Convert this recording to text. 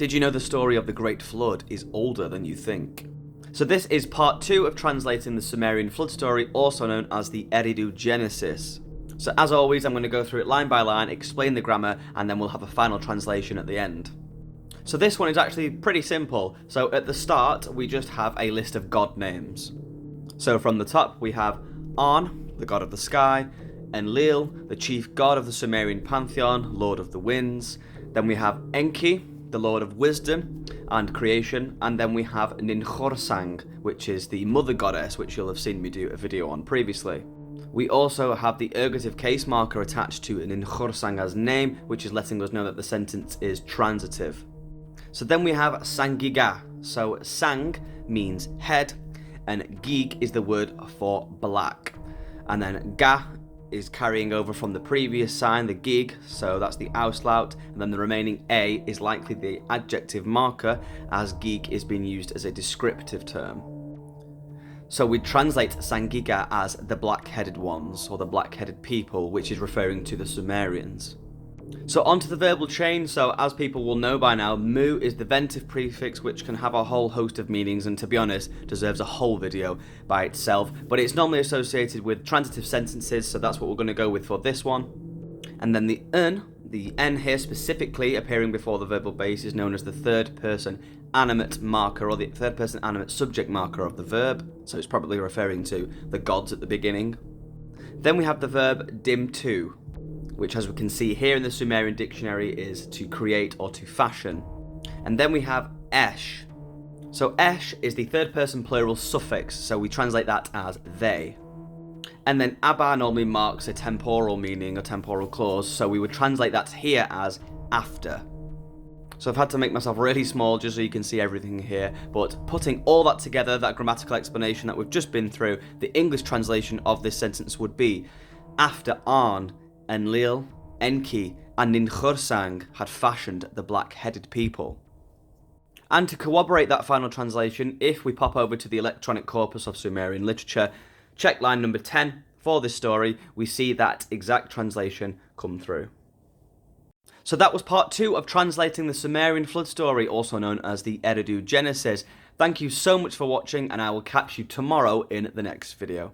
Did you know the story of the Great Flood is older than you think? So this is part 2 of translating the Sumerian flood story, also known as the Eridu Genesis. So as always, I'm going to go through it line by line, explain the grammar, and then we'll have a final translation at the end. So this one is actually pretty simple. So at the start, we just have a list of god names. So from the top, we have An, the god of the sky, Enlil, the chief god of the Sumerian pantheon, lord of the winds. Then we have Enki, the lord of wisdom and creation. And then we have Ninhursag, which is the mother goddess, which you'll have seen me do a video on previously. We also have the ergative case marker attached to Ninhursag's name, which is letting us know that the sentence is transitive. So then we have Sangiga. So Sang means head, and Gig is the word for black. And then Ga is carrying over from the previous sign, the Gig, so that's the Auslaut, and then the remaining A is likely the adjective marker, as Gig is being used as a descriptive term. So we translate Sangiga as the black-headed ones, or the black-headed people, which is referring to the Sumerians. So onto the verbal chain. So as people will know by now, mu is the ventive prefix, which can have a whole host of meanings, and to be honest, deserves a whole video by itself. But it's normally associated with transitive sentences, so that's what we're going to go with for this one. And then the N here specifically appearing before the verbal base is known as the third person animate marker, or the third person animate subject marker of the verb. So it's probably referring to the gods at the beginning. Then we have the verb dimtu, which, as we can see here in the Sumerian dictionary, is to create or to fashion. And then we have esh. So esh is the third person plural suffix, so we translate that as they. And then abba normally marks a temporal meaning, a temporal clause, so we would translate that here as after. So I've had to make myself really small just so you can see everything here, but putting all that together, that grammatical explanation that we've just been through, the English translation of this sentence would be: after An, Enlil, Enki, and Ninhursag had fashioned the black-headed people. And to corroborate that final translation, if we pop over to the electronic corpus of Sumerian literature, check line number 10 for this story, we see that exact translation come through. So that was part 2 of translating the Sumerian flood story, also known as the Eridu Genesis. Thank you so much for watching, and I will catch you tomorrow in the next video.